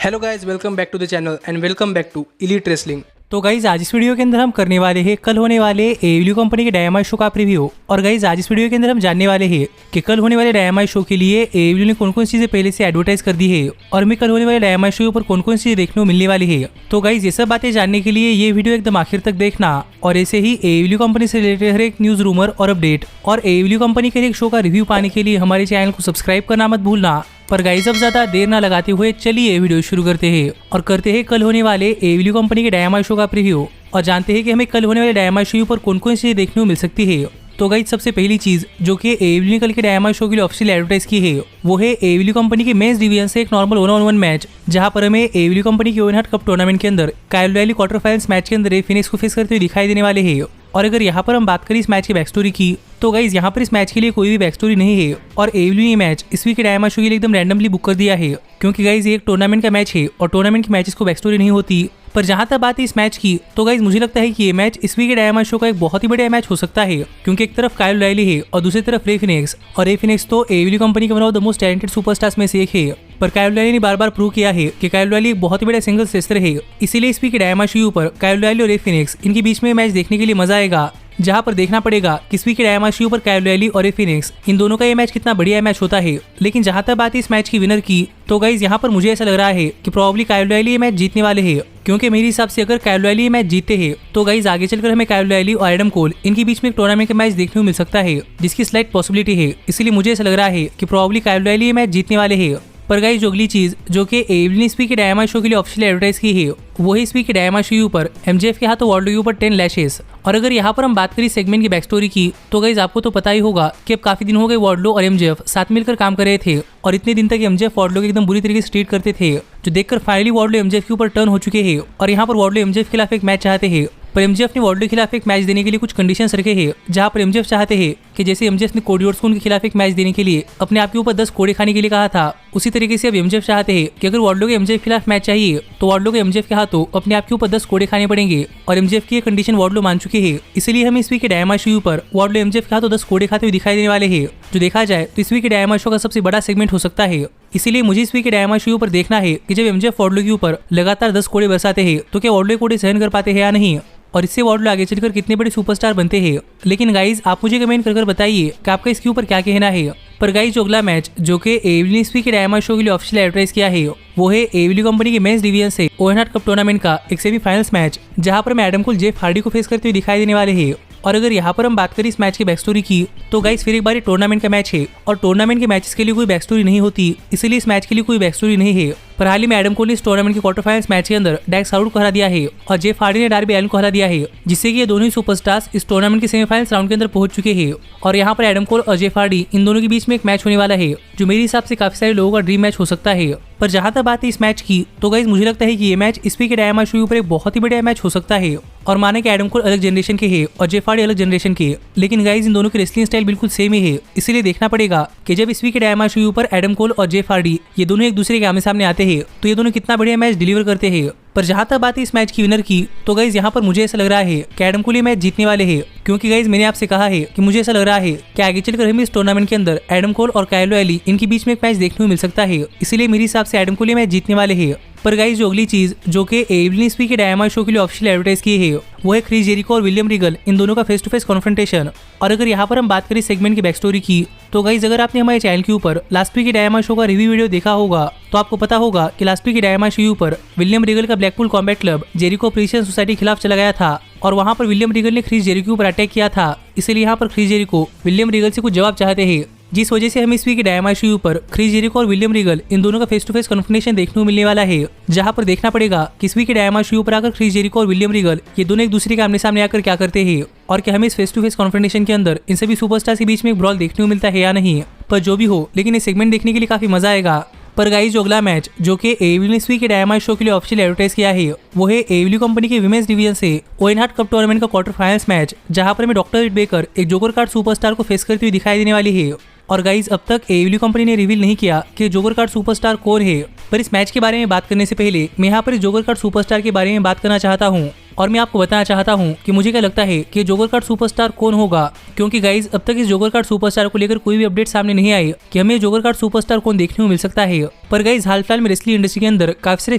Hello guys, welcome back to the channel and welcome back to Elite Wrestling. तो guys आज इस video के अंदर हम करने वाले हैं कल होने वाले एडब्ल्यू कंपनी के डायनामाइट शो का प्रीव्यू। और गाइज आज इस वीडियो के अंदर हम जानने वाले हैं कि कल होने वाले डायनामाइट शो के लिए एडब्ल्यू ने कौन कौन सी चीजें पहले से एडवर्टाइज कर दी है और हमें कल होने वाले डायनामाइट शो पर कौन कौन सी देखने को मिलने वाली है। तो गाइज ये सब बातें जानने के लिए ये वीडियो एकदम आखिर तक देखना और ऐसे ही एडब्ल्यू कंपनी से रिलेटेड हर एक न्यूज, रूमर और अपडेट और एडब्ल्यू कंपनी के एक शो का रिव्यू पाने के लिए हमारे चैनल को सब्सक्राइब करना मत भूलना। पर गाइस अब ज्यादा देर ना लगाते हुए चलिए वीडियो शुरू करते हैं और करते हैं कल होने वाले एडब्ल्यू कंपनी के डायनामाइट शो का प्रीव्यू और जानते हैं कि हमें कल होने वाले डायनामाइट शो पर कौन कौन सी देखने को मिल सकती है। तो गाइस सबसे पहली चीज जो कि एडब्ल्यू ने कल के डायनामाइट शो के लिए ऑफिशियल एडवर्टाइज की है वो है एडब्ल्यू कंपनी के मेंस डिवीजन से एक नॉर्मल 1-on-1 मैच, जहां पर हमें एडब्ल्यू कंपनी के ओवन हार्ट कप टूर्नामेंट के अंदर काइल ओ'रिली क्वार्टर फाइनल्स मैच के अंदर रे फिनिक्स को फेस करते हुए दिखाई देने वाले हैं। और अगर यहाँ पर हम बात करें इस मैच की बैक स्टोरी की तो गाइज यहाँ पर इस मैच के लिए कोई भी बैक स्टोरी नहीं है और एडब्ल्यू ने मैच इस वीक के डायनामाइट शो के लिए एकदम रैंडमली बुक कर दिया है, क्योंकि गाइज ये एक टूर्नामेंट का मैच है और टूर्नामेंट के मैचेस को बैक स्टोरी नहीं होती। पर जहां तक बात है इस मैच की तो गाइज मुझे लगता है कि ये मैच इस वीक के डायनामाइट शो का एक बहुत ही बढ़िया मैच हो सकता है, क्योंकि एक तरफ काइल ओ'रिली है और दूसरी तरफ रे फिनिक्स। और रे फिनिक्स तो एडब्ल्यू कंपनी के one of the most talented superstars में से एक है। पर काइल ओ'रिली ने बार बार प्रूव किया है कि काइल ओ'रिली एक बहुत ही बड़ा सिंगल रेसलर है, इसीलिए इस वीक के डायनामाइट शो पर काइल ओ'रिली और रे फिनिक्स इनके बीच में मैच देखने के लिए मजा आएगा, जहां पर देखना पड़ेगा किस वीक के डायनामाइट शो पर काइल ओ'रिली और रे फिनिक्स इन दोनों का ये मैच कितना बढ़िया मैच होता है। लेकिन जहां तक बात है इस मैच की विनर की तो गाइज यहाँ पर मुझे ऐसा लग रहा है कि प्रोबेबली काइल ओ'रिली ये मैच जीतने वाले हैं, क्योंकि मेरे हिसाब से अगर काइल ओ'रिली ये मैच जीतते हैं तो गाइज आगे चलकर हमें काइल ओ'रिली और एडम कोल इनके बीच में एक टूर्नामेंट का मैच देखने को मिल सकता है, जिसकी स्लाइट पॉसिबिलिटी है। इसलिए मुझे ऐसा लग रहा है कि प्रोबेबली काइल ओ'रिली ये मैच जीतने वाले हैं। पर गाइस जो अगली चीज जो कि एडब्ल्यू ने इस वीक के डायनामाइट शो के लिए ऑफिशियल एडवर्टाइज की है वो है इस वीक के डायनामाइट शो पर एमजेएफ के हाथों वार्डलो के ऊपर 10 लैशेस। और अगर यहाँ पर हम बात करें सेगमेंट की बैक स्टोरी की तो गाइस आपको तो पता ही होगा कि अब काफी दिन हो गए वार्डलो और एमजेएफ साथ मिलकर काम कर रहे थे और इतने दिन तक एमजेएफ वार्डलो के एकदम बुरी तरीके से ट्रीट करते थे, जो देखकर फाइनली वार्डलो एमजेएफ के ऊपर टर्न हो चुके हैं और यहाँ पर वार्डलो एमजेएफ के खिलाफ एक मैच चाहते हैं। पर एमजेएफ ने वार्डलो के खिलाफ एक मैच देने के लिए कुछ कंडीशंस रखे हैं, जहां पर एमजेएफ चाहते हैं कि जैसे एमजेएफ ने कोडी रोड्स को उनके खिलाफ एक मैच देने के लिए अपने आप के ऊपर 10 कोड़े खाने के लिए कहा था, उसी तरीके से अब एमजेएफ चाहते हैं कि अगर वार्डलो के एमजेएफ के खिलाफ मैच चाहिए तो वार्डलो के एमजेएफ के हाथों अपने आप के ऊपर 10 कोड़े खाने पड़ेंगे। और एमजेएफ की ये कंडीशन वार्डलो मान चुके हैं, इसलिए हम इस वीक के डायनामाइट शो पर वार्डलो एमजेएफ के हाथों 10 कोड़े खाते हुए दिखाई देने वाले हैं, जो देखा जाए तो इस वीक के डायनामाइट शो का सबसे बड़ा सेगमेंट हो सकता है। इसीलिए मुझे इस वीक के डायनामाइट शो पर देखना है कि जब एमजेएफ वार्डलो के ऊपर लगातार 10 कोड़े बरसाते हैं तो क्या वार्डलो कोड़े सहन कर पाते हैं या नहीं, और इससे वार्डलो आगे चलकर कितने बड़े सुपरस्टार बनते हैं। लेकिन गाइज आप मुझे कमेंट कर बताइए कि आपका इसके ऊपर क्या कहना है। पर गाइज जो अगला मैच जो कि एडब्ल्यू ने इस वीक के डायनामाइट शो के लिए ऑफिशियल एडवर्टाइज किया है वो है एडब्ल्यू कंपनी के मेंस डिवीजन से ओवन हार्ट कप टूर्नामेंट का एक सेमीफाइनल्स मैच, जहां पर एडम कोल जेफ हार्डी को फेस करते हुए दिखाई देने वाले हैं। और अगर यहाँ पर हम बात करें इस मैच की बैक स्टोरी की तो गाइस फिर एक बार टूर्नामेंट का मैच है और टूर्नामेंट के मैचेस के लिए कोई बैक स्टोरी नहीं होती, इसलिए इस मैच के लिए कोई बैक स्टोरी नहीं है। पर हाल ही में एडम कोल ने इस टूर्नामेंट के क्वार्टर फाइनल्स मैच के अंदर डैक्स हार्वुड को हरा दिया है और जेफ हार्डी ने डार्बी एलन को हरा दिया है, जिससे कि ये दोनों ही सुपरस्टार्स इस टूर्नामेंट के सेमीफाइनल्स राउंड के अंदर पहुंच चुके हैं। और यहाँ पर एडम कोल और जेफ हार्डी इन दोनों के बीच में एक मैच होने वाला है, जो मेरे हिसाब से काफी सारे लोगों का ड्रीम मैच हो सकता है। पर जहां तक बात है इस मैच की तो गाइस मुझे लगता है कि ये मैच इस वीक के डायनामाइट शो पर एक बहुत ही बढ़िया मैच हो सकता है। और माने कि एडम कोल अलग जनरेशन के हैं और जेफ हार्डी अलग जनरेशन के, लेकिन गाइस इन दोनों की रेसलिंग स्टाइल बिल्कुल सेम ही है, इसीलिए देखना पड़ेगा कि जब इस वीक के डायनामाइट शो पर एडम कोल और जेफ हार्डी ये दोनों एक दूसरे के आमने सामने आते हैं तो ये दोनों कितना बढ़िया मैच डिलीवर करते हैं। पर जहां तक बात है इस मैच की विनर की तो गाइज यहाँ पर मुझे ऐसा लग रहा है कि एडम कोल ये मैच जीतने वाले हैं, क्योंकि गाइज मैंने आपसे कहा है कि मुझे ऐसा लग रहा है कि आगे चलकर हमें इस टूर्नामेंट के अंदर एडम कोल और काइल ओ'रिली इनके बीच में एक मैच देखने को मिल सकता है, इसीलिए मेरे हिसाब से एडम कोल ये मैच जीतने वाले हैं। पर गाइज जो अगली चीज जो कि एडब्ल्यू ने इस वीक के डायनामाइट शो के लिए ऑफिशियल एडवर्टाइज की है वो है क्रिस जेरिको और विलियम रीगल इन दोनों का फेस टू फेस कॉन्फ्रंटेशन। और अगर यहाँ पर हम बात करें सेगमेंट की बैक स्टोरी की तो गाइज अगर आपने हमारे चैनल के ऊपर लास्ट वीक के डायनामाइट शो का रिव्यू वीडियो देखा होगा तो आपको पता होगा कि लास्ट वीक के डायनामाइट शो पर विलियम रीगल का Blackpool combat club Jericho appreciation society के खिलाफ चला गया था और वहां पर विलियम रीगल ने क्रिस जेरिको पर अटैक किया था, इसलिए यहाँ पर क्रिस जेरिको विलियम रीगल से कुछ जवाब चाहते हैं, जिस वजह से हम इस वीक के डायनामाइट शो पर क्रिस जेरिको और विलियम रीगल इन दोनों का फेस टू फेस कॉन्फ्रंटेशन देखने को मिलने वाला है, जहां पर देखना पड़ेगा कि इस वीक के डायनामाइट शो पर आकर क्रिस जेरिको और विलियम रीगल ये दोनों एक दूसरे के आमने सामने आकर क्या करते हैं और क्या हमें इस फेस टू फेस कॉन्फ्रंटेशन के अंदर इन सभी सुपरस्टार्स के बीच में एक ब्रॉल देखने को मिलता है या नहीं। पर जो भी हो लेकिन ये सेगमेंट देखने के लिए काफी मजा आएगा। पर गाइस जो अगला मैच जो कि एडब्ल्यू ने इस वीक के डायनामाइट शो के लिए ऑफिशियल एडवर्टाइज किया है वो है एडब्ल्यू कंपनी के विमेंस डिवीजन से ओवन हार्ट कप टूर्नामेंट का क्वार्टर फाइनल्स मैच, जहां पर हमें डॉक्टर रिट बेकर एक जोकर कार्ड सुपरस्टार को फेस करते हुए दिखाई देने वाली है। और गाइज अब तक एडब्ल्यू कंपनी ने रिवील नहीं किया कि जोकर कार्ड सुपरस्टार कौन है। पर इस मैच के बारे में बात करने से पहले मैं यहाँ पर इस जोकर कार्ड सुपरस्टार के बारे में बात करना चाहता हूँ। और मैं आपको बताना चाहता हूँ कि मुझे क्या लगता है कि जोकर कार्ड सुपरस्टार कौन होगा, क्योंकि गाइज अब तक इस जोकर कार्ड सुपरस्टार को लेकर कोई भी अपडेट सामने नहीं आई कि हमें जोकर कार्ड सुपरस्टार कौन देखने को मिल सकता है। पर गाइज हाल फिलहाल में रेसलिंग इंडस्ट्री के अंदर काफी सारे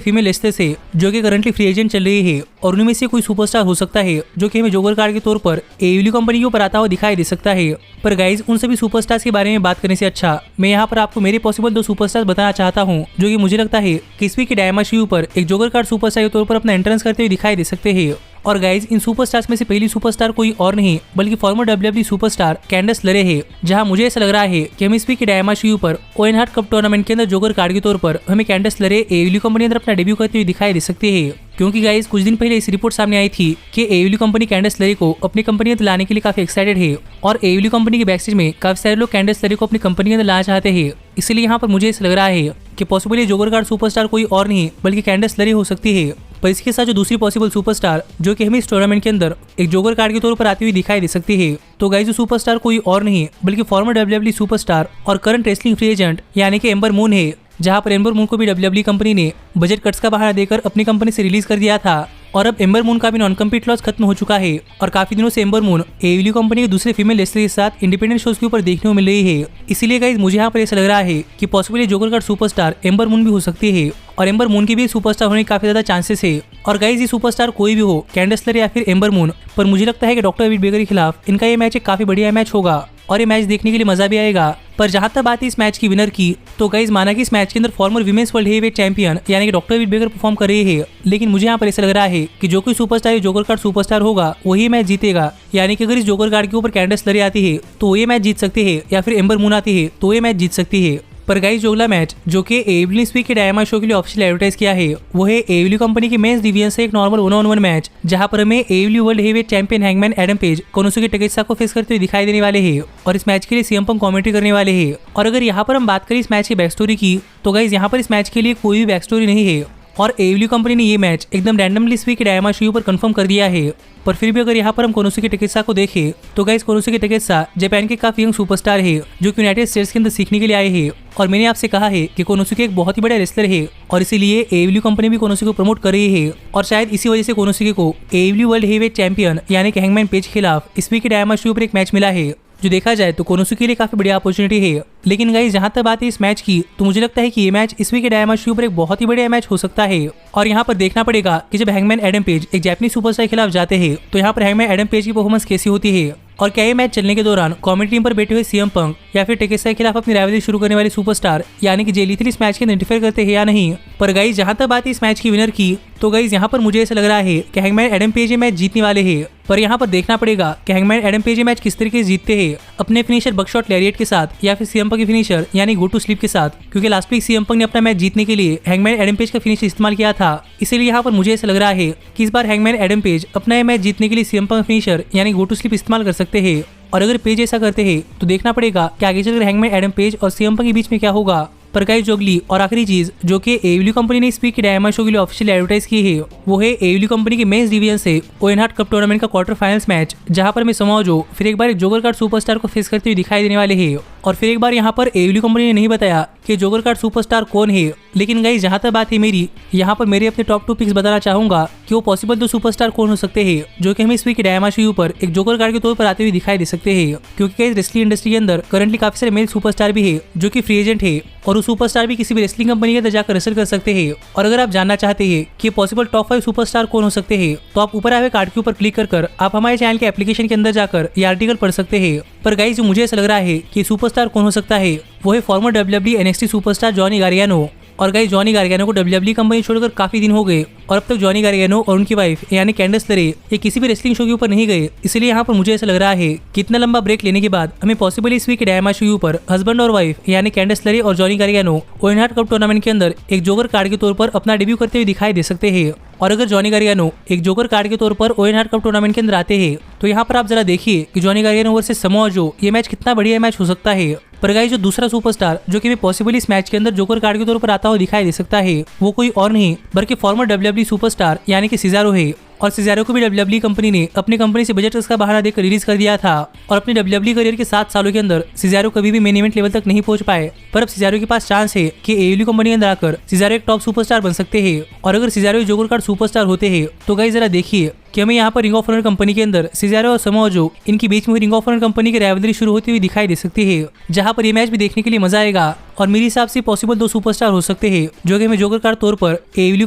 फीमेल रेसलर्स है जो कि करंटली फ्री एजेंट चल रही है, और उनमें से कोई सुपरस्टार हो सकता है जो कि हमें जोकर कार्ड के तौर पर एडब्ल्यू कंपनी के ऊपर आता हुआ दिखाई दे सकता है। पर गाइज उन सभी सुपरस्टार्स के बारे में बात करने से अच्छा मैं यहाँ पर आपको मेरे पॉसिबल 2 सुपरस्टार्स बताना चाहता हूँ जो कि मुझे लगता है कि इस वीक के डायमंड शो पर एक जोकर कार्ड सुपरस्टार के तौर पर अपना एंट्रेंस करते हुए दिखाई दे सकते हैं। और गाइज इन सुपरस्टार्स में से पहली सुपरस्टार कोई और नहीं बल्कि फॉर्मर डब्ल्यूडब्ल्यूई सुपरस्टार कैंडस लरे है, जहां मुझे ऐसा लग रहा है कि हम इस वीक के डायमंड शो पर ओवन हार्ट कप टूर्नामेंट के अंदर जोकर कार्ड के तौर पर हमें कैंडस लरे एडब्ल्यू कंपनी अंदर अपना डेब्यू करते हुए दिखाई दे सकते हैं। क्योंकि गाइज कुछ दिन पहले इस रिपोर्ट सामने आई थी कि एडब्ल्यू कंपनी कैंडस लरे को अपनी कंपनी अंदर लाने के लिए काफी एक्साइटेड है, और एडब्ल्यू कंपनी के बैकस्टेज में काफी सारे लोग कैंडस लरे को अपनी कंपनी अंदर लाना चाहते हैं। इसलिए यहाँ पर मुझे ऐसा लग रहा है कि पॉसिबली जोकर कार्ड सुपरस्टार कोई और नहीं बल्कि कैंडस लरे हो सकती है। पर इसके साथ जो दूसरी पॉसिबल सुपरस्टार जो कि हमें इस टूर्नामेंट के अंदर एक जोकर कार्ड के तौर पर आती हुई दिखाई दे सकती है, तो गाइस जो सुपरस्टार कोई और नहीं बल्कि फॉर्मर डब्ल्यूडब्ल्यूई सुपरस्टार और करंट रेसलिंग फ्री एजेंट यानी कि एम्बर मून है, जहां पर एम्बर मून को भी डब्ल्यूडब्ल्यूई कंपनी ने बजट कट्स का बहाना देकर अपनी कंपनी से रिलीज कर दिया था, और अब एम्बर मून का भी नॉन कम्पीट लॉस खत्म हो चुका है, और काफी दिनों से एम्बर मून एडब्ल्यू कंपनी के दूसरे फीमेल रेसलर के साथ इंडिपेंडेंट शोज के ऊपर देखने को मिल रही है। इसीलिए गाइस मुझे यहाँ पर ऐसा लग रहा है कि possibly joker card superstar amber moon भी हो सकती है, और एम्बर मून की भी सुपरस्टार होने के काफी ज्यादा चांसेस है। और गाइस ये सुपरस्टार कोई भी हो, कैंडस लरे या फिर एम्बर मून, पर मुझे लगता है कि डॉक्टर डेविड बेकर के खिलाफ इनका ये मैच एक काफी बढ़िया मैच होगा और ये मैच देखने के लिए मजा भी आएगा। पर जहां तक बात है इस मैच की विनर की, तो गाइस माना कि इस मैच के अंदर farmer women's world heavyweight champion यानी कि डॉक्टर डेविड बेकर परफॉर्म कर रही है, लेकिन मुझे यहाँ पर ऐसा लग रहा है कि जो कोई सुपरस्टार जोकर कार्ड सुपरस्टार होगा वही मैच जीतेगा। यानी कि अगर इस जोकर कार्ड के ऊपर कैंडस लरे आती है तो ये मैच जीत सकती है, या फिर एम्बर मून आती है तो ये मैच जीत सकती है। पर गाइस जो अगला मैच जो कि एडब्ल्यू इस वीक के डायमंड शो के लिए ऑफिशियल एडवर्टाइज किया है वो है एडब्ल्यू कंपनी की मेंस डिवीजन से एक नॉर्मल 1-on-1 मैच, जहां पर हमें AEW world heavyweight champion Hangman Adam Page Konosuke Takeshita को फेस करते हुए दिखाई देने वाले हैं, और इस मैच के लिए सीएम पंक कमेंट्री करने वाले हैं। और अगर यहाँ पर हम बात करें इस मैच की बैक स्टोरी की, तो गाइस यहाँ पर इस मैच के लिए कोई भी बैक स्टोरी नहीं है, और एडब्ल्यू कंपनी ने ये मैच एकदम रैंडमली इस वीक के डायमंड शो पर कंफर्म कर दिया है। पर फिर भी अगर यहाँ पर हम कोनोसुके टेकेशा को देखें तो गाइस कोनोसुके टेकेशा जापान के काफी यंग सुपरस्टार है जो कि यूनाइटेड स्टेट्स के अंदर सीखने के लिए आए हैं, और मैंने आपसे कहा है कि कोनोसुके एक बहुत ही बड़ा रेसलर है, और इसीलिए एडब्ल्यू कंपनी भी कोनोसुके को प्रमोट कर रही है, और शायद इसी वजह से कोनोसुके को एडब्ल्यू वर्ल्ड हेवीवेट चैंपियन यानी कि हैंगमैन पेज के खिलाफ इस वीक के डायमंड शो पर एक मैच मिला है, जो देखा जाए तो कोनोसुके के लिए काफी बढ़िया अपॉर्चुनिटी है। लेकिन गाइस जहां तक बात है इस मैच की, तो मुझे लगता है कि ये मैच इस वीक के डायमंड शो पर एक बहुत ही बढ़िया मैच हो सकता है। और यहाँ पर देखना पड़ेगा कि जब हैंगमैन एडम पेज एक जापानी सुपरस्टार के खिलाफ जाते हैं तो यहाँ पर हैंगमैन एडम पेज की परफॉर्मेंस कैसी होती है, और क्या ये मैच चलने के दौरान कॉमेडी टीम पर बैठे हुए सीएम पंक या फिर टेकेशा के खिलाफ अपनी राइवलरी शुरू करने वाले सुपरस्टार यानी कि जे लीथल इस मैच के अंदर इंटरफेयर करते हैं या नहीं। पर गाइस जहां तक बात है इस मैच की विनर की, तो गाइस यहाँ पर मुझे ऐसा लग रहा है कि हैंगमैन एडम पेज ये मैच जीतने वाले हैं। पर यहाँ पर देखना पड़ेगा कि हैंगमैन एडम पेज ये मैच किस तरीके से जीतते हैं, अपने फिनिशर बकशॉट लैरिएट के साथ या फिर सीएम पंक के फिनिशर यानी गो टू स्लीप के साथ, क्योंकि लास्ट वीक सीएम पंक ने अपना मैच जीतने के लिए हैंगमैन एडम पेज का फिनिश इस्तेमाल किया था। इसीलिए यहाँ पर मुझे ऐसा लग रहा है कि इस बार हैंगमैन एडम पेज अपना ये मैच जीतने के लिए सीएम पंक फिनिशर यानी गो टू स्लीप इस्तेमाल कर सकते हैं। और अगर पेज ऐसा करते हैं तो देखना पड़ेगा कि आगे चलकर हैंगमैन एडम पेज और सीएम पंक के बीच में क्या होगा। पर गाइस जो अगली और आखिरी चीज जो कि एडब्ल्यू कंपनी ने इस वीक के डायमंड शो के लिए ऑफिशियल एडवर्टाइज की है वो है एडब्ल्यू कंपनी के मेंस डिवीजन से ओवन हार्ट कप टूर्नामेंट का क्वार्टर फाइनल्स मैच, जहां पर मैं समाओ जो फिर एक बार एक जोकर कार्ड सुपरस्टार को फेस करते हुए दिखाई देने वाले हैं। और फिर एक बार यहाँ पर एडब्ल्यू कंपनी ने नहीं बताया कि जोकर कार्ड सुपरस्टार कौन है, लेकिन गाइस जहां तक बात है मेरी, यहाँ पर मेरे अपने टॉप 2 पिक्स बताना चाहूंगा कि वो पॉसिबल 2 सुपरस्टार कौन हो सकते हैं जो कि हमें इस वीक के डायमंड शो पर एक जोकर कार्ड के तौर पर आते हुए दिखाई दे सकते हैं। क्योंकि गाइस रेसलिंग इंडस्ट्री के अंदर करंटली काफी सारे मेल सुपरस्टार भी है जो कि फ्री एजेंट है, और वो सुपरस्टार भी किसी भी रेसलिंग कंपनी के अंदर जाकर रेसल कर सकते हैं। और अगर आप जानना चाहते हैं कि पॉसिबल टॉप 5 सुपरस्टार कौन हो सकते हैं, तो आप ऊपर आए हुए कार्ड के ऊपर क्लिक कर आप हमारे चैनल के एप्लीकेशन के अंदर जाकर ये आर्टिकल पढ़ सकते हैं। पर गाइस जो मुझे ऐसा लग रहा है कि सुपरस्टार कौन हो सकता है वो है farmer WWE NXT superstar Johnny Gargano. और गाइस जॉनी गार्गानो को डब्ल्यूडब्ल्यूई कंपनी छोड़कर काफी दिन हो गए, और अब तक जॉनी गार्गानो और उनकी वाइफ यानी कैंडस लरे ये किसी भी रेसलिंग शो के ऊपर नहीं गए। इसलिए यहाँ पर मुझे ऐसा लग रहा है कि इतना लंबा ब्रेक लेने के बाद हमें पॉसिबली इस वीक के डायमंड शो पर हस्बैंड और वाइफ यानी कैंडस लरे और Johnny Gargano oven heart cup tournament के अंदर एक जोकर कार्ड के तौर पर अपना डेब्यू करते हुए दिखाई दे सकते हैं। और अगर जॉनी गार्गानो एक जोकर कार्ड के तौर पर ओवन हार्ट कप टूर्नामेंट के अंदर आते हैं तो यहाँ पर आप जरा देखिए कि Johnny Gargano versus Samoa Joe ये मैच कितना बढ़िया मैच हो सकता है। पर गाइस जो दूसरा सुपरस्टार जो कि पॉसिबली इस मैच के अंदर जोकर कार्ड के तौर पर आता हुआ दिखाई दे सकता है वो कोई और नहीं बल्कि फॉर्मर डब्ल्यूडब्ल्यूई सुपरस्टार यानी कि सिजारो है। और सिजारो को भी डब्ल्यूडब्ल्यूई कंपनी ने अपनी कंपनी से बजट का बहाना देकर रिलीज कर दिया था, और अपने डब्ल्यूडब्ल्यूई करियर के 7 सालों के अंदर सिजारो कभी भी मेन इवेंट लेवल तक नहीं पहुंच पाए। पर अब सिजारो के पास चांस है कि एडब्ल्यू कंपनी के अंदर आकर सिजारो एक टॉप सुपरस्टार बन सकते हैं। और अगर सिजारो जोकर कार्ड सुपरस्टार होते हैं तो गाइस जरा देखिए कि हमें यहाँ पर रिंग ऑफ ऑनर कंपनी के अंदर सिज़ारो और समोआ जो इनके बीच में रिंग ऑफ ऑनर कंपनी की राइवलरी शुरू होती हुई दिखाई दे सकती है, जहाँ पर ये मैच भी देखने के लिए मजा आएगा। और मेरे हिसाब से पॉसिबल 2 सुपरस्टार हो सकते हैं जो कि हमें जोकर कार्ड तौर पर एडब्ल्यू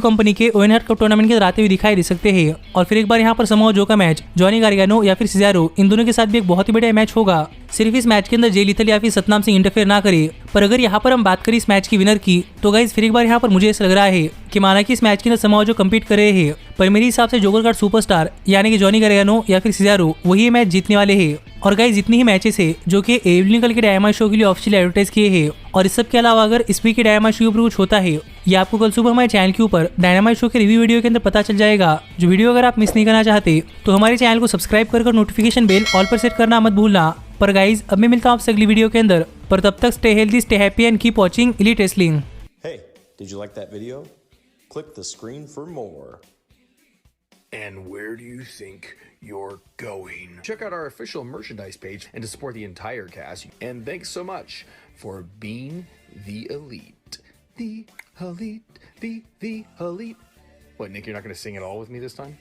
कंपनी के ओवन हार्ट कप टूर्नामेंट के अंदर आते हुए दिखाई दे सकते हैं। और फिर एक बार यहाँ पर समोआ जो का मैच जॉनी गार्गानो या फिर सिज़ारो इन दोनों के साथ भी एक बहुत ही बढ़िया मैच होगा। सिर्फ इस मैच के अंदर जे लिथल या फिर सतनाम सिंह इंटरफेयर ना करे। पर अगर यहाँ पर हम बात करें इस मैच की विनर की, तो गाइज फिर एक बार यहाँ पर मुझे ऐसा लग रहा है कि माना कि इस मैच के अंदर समोआ जो कम्पीट कर रहे हैं, पर मेरे हिसाब से जोकर कार्ड सुपरस्टार यानी कि जॉनी गार्गानो या फिर सिज़ारो वही ये मैच जीतने वाले हैं। और गाइज जितनी ही मैचेस है जो कि एडब्ल्यू कल के डायनामाइट शो के लिए ऑफिशियल एडवर्टाइज किए हैं, और इस सब के अलावा अगर इस वीक के डायनामाइट शो के ऊपर कुछ होता है, ये आपको कल सुबह हमारे चैनल के ऊपर डायनामाइट शो के रिव्यू वीडियो के अंदर पता चल जाएगा। जो वीडियो अगर आप मिस नहीं करना चाहते तो हमारे चैनल को सब्सक्राइब कर नोटिफिकेशन बेल ऑल पर सेट करना मत भूलना। पर गाइज अब मैं मिलता हूँ आपसे अगली वीडियो के अंदर, पर तब तक stay healthy, stay happy and keep watching elite wrestling. Hey, did you like that video? Click the screen for more. And where do you think you're going? Check out our official merchandise page and to support the entire cast. And thanks so much for being the elite. The elite, the elite. What, Nick, you're not going to sing it all with me this time?